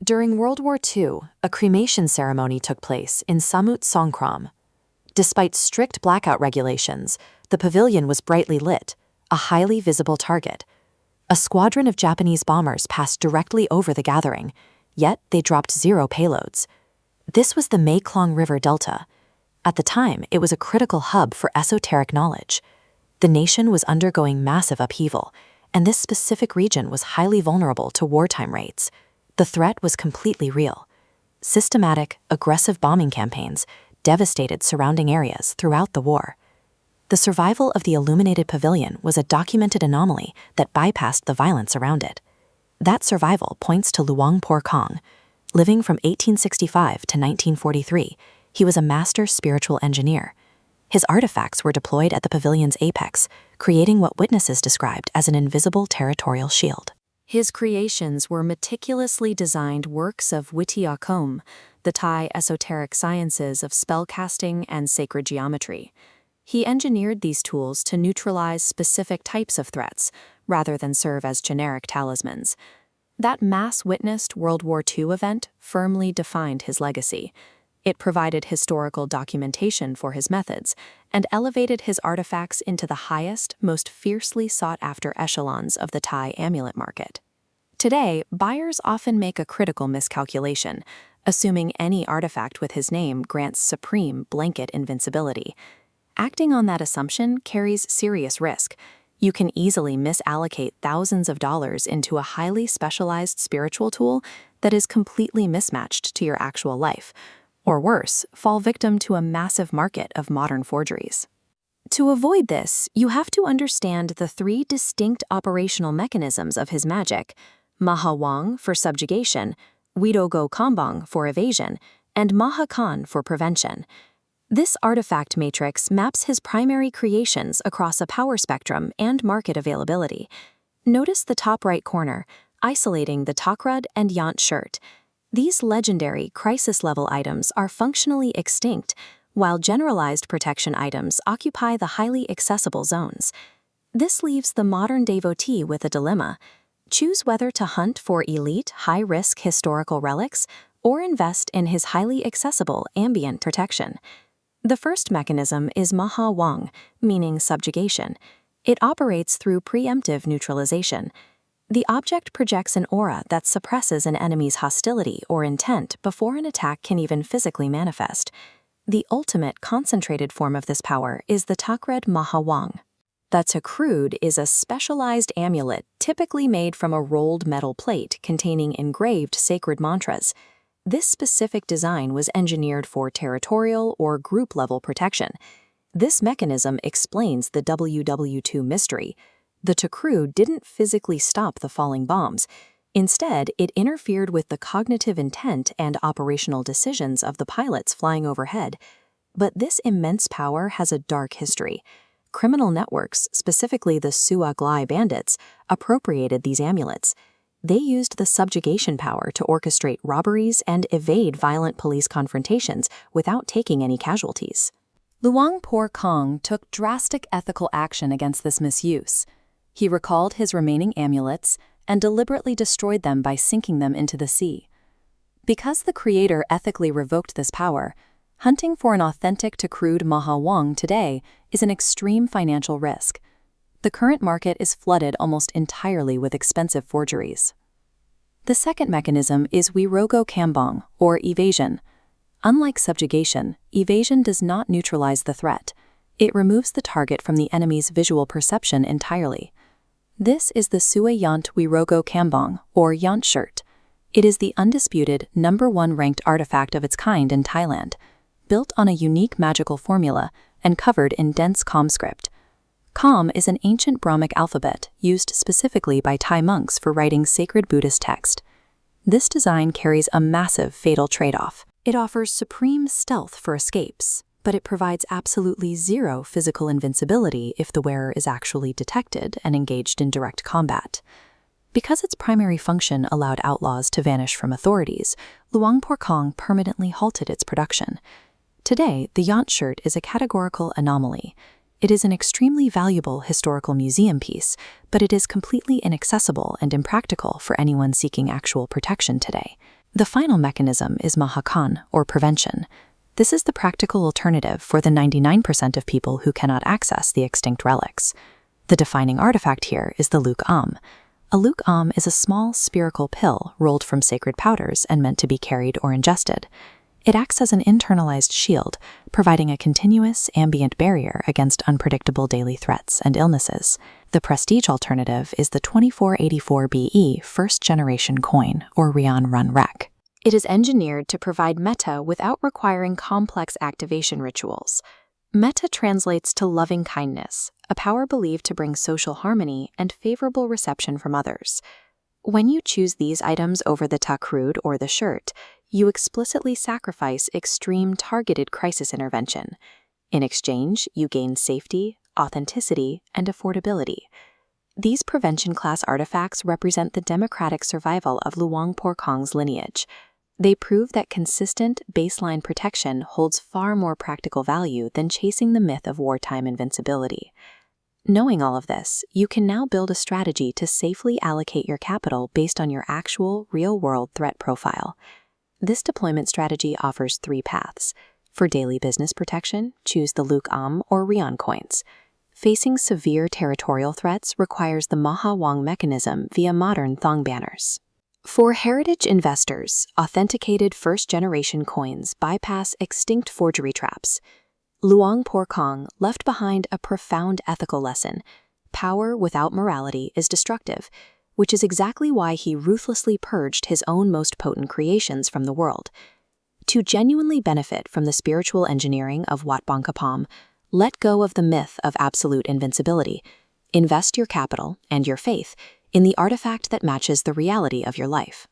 During World War II, a cremation ceremony took place in Samut Songkram. Despite strict blackout regulations, the pavilion was brightly lit, a highly visible target. A squadron of Japanese bombers passed directly over the gathering, yet they dropped 0 payloads. This was the Mekong River Delta. At the time, it was a critical hub for esoteric knowledge. The nation was undergoing massive upheaval, and this specific region was highly vulnerable to wartime raids. The threat was completely real. Systematic, aggressive bombing campaigns devastated surrounding areas throughout the war. The survival of the illuminated pavilion was a documented anomaly that bypassed the violence around it. That survival points to Luang Phor. Living from 1865 to 1943, he was a master spiritual engineer. His artifacts were deployed at the pavilion's apex, creating what witnesses described as an invisible territorial shield. His creations were meticulously designed works of Witya Kom, the Thai esoteric sciences of spellcasting and sacred geometry. He engineered these tools to neutralize specific types of threats, rather than serve as generic talismans. That mass-witnessed World War II event firmly defined his legacy. It provided historical documentation for his methods and elevated his artifacts into the highest, most fiercely sought-after echelons of the Thai amulet market. Today, buyers often make a critical miscalculation, assuming any artifact with his name grants supreme blanket invincibility. Acting on that assumption carries serious risk. You can easily misallocate thousands of dollars into a highly specialized spiritual tool that is completely mismatched to your actual life. Or worse, fall victim to a massive market of modern forgeries. To avoid this, you have to understand the 3 distinct operational mechanisms of his magic: Maha Wang for subjugation, Widogo Kambang for evasion, and Maha Khan for prevention. This artifact matrix maps his primary creations across a power spectrum and market availability. Notice the top right corner, isolating the Takrad and Yant shirt. These legendary crisis-level items are functionally extinct, while generalized protection items occupy the highly accessible zones. This leaves the modern devotee with a dilemma. Choose whether to hunt for elite, high-risk historical relics or invest in his highly accessible ambient protection. The first mechanism is Maha Wang, meaning subjugation. It operates through preemptive neutralization. The object projects an aura that suppresses an enemy's hostility or intent before an attack can even physically manifest. The ultimate concentrated form of this power is the Takred Maha Wang. The Takrud is a specialized amulet typically made from a rolled metal plate containing engraved sacred mantras. This specific design was engineered for territorial or group-level protection. This mechanism explains the WW2 mystery. The Takrud didn't physically stop the falling bombs. Instead, it interfered with the cognitive intent and operational decisions of the pilots flying overhead. But this immense power has a dark history. Criminal networks, specifically the Suaglai bandits, appropriated these amulets. They used the subjugation power to orchestrate robberies and evade violent police confrontations without taking any casualties. Luang Phor took drastic ethical action against this misuse. He recalled his remaining amulets and deliberately destroyed them by sinking them into the sea. Because the creator ethically revoked this power, hunting for an authentic Takrud Maha Wang today is an extreme financial risk. The current market is flooded almost entirely with expensive forgeries. The second mechanism is Wirogo Kambang, or evasion. Unlike subjugation, evasion does not neutralize the threat. It removes the target from the enemy's visual perception entirely. This is the Sue Yant Wirogo Kambang, or Yant shirt. It is the undisputed #1 ranked artifact of its kind in Thailand, built on a unique magical formula and covered in dense Kham script. Kham is an ancient Brahmic alphabet used specifically by Thai monks for writing sacred Buddhist text. This design carries a massive fatal trade-off. It offers supreme stealth for escapes, but it provides absolutely 0 physical invincibility if the wearer is actually detected and engaged in direct combat. Because its primary function allowed outlaws to vanish from authorities, Luang Phor permanently halted its production. Today, the Yant shirt is a categorical anomaly. It is an extremely valuable historical museum piece, but it is completely inaccessible and impractical for anyone seeking actual protection today. The final mechanism is Mahakan, or prevention. This is the practical alternative for the 99% of people who cannot access the extinct relics. The defining artifact here is the Luke Am. A Luke Am is a small spherical pill rolled from sacred powders and meant to be carried or ingested. It acts as an internalized shield, providing a continuous, ambient barrier against unpredictable daily threats and illnesses. The prestige alternative is the 2484 BE first-generation coin, or Rian Run Rec. It is engineered to provide metta without requiring complex activation rituals. Metta translates to loving kindness, a power believed to bring social harmony and favorable reception from others. When you choose these items over the takrud or the shirt, you explicitly sacrifice extreme targeted crisis intervention. In exchange, you gain safety, authenticity, and affordability. These prevention class artifacts represent the democratic survival of Luang Phor Khong's lineage. They prove that consistent, baseline protection holds far more practical value than chasing the myth of wartime invincibility. Knowing all of this, you can now build a strategy to safely allocate your capital based on your actual, real-world threat profile. This deployment strategy offers 3 paths. For daily business protection, choose the Luke Am or Rian coins. Facing severe territorial threats requires the Maha Wang mechanism via modern thong banners. For heritage investors, authenticated first-generation coins bypass extinct forgery traps. Luang Phor Khong left behind a profound ethical lesson. Power without morality is destructive, which is exactly why he ruthlessly purged his own most potent creations from the world. To genuinely benefit from the spiritual engineering of Wat Bong Kapam, let go of the myth of absolute invincibility. Invest your capital and your faith in the artifact that matches the reality of your life.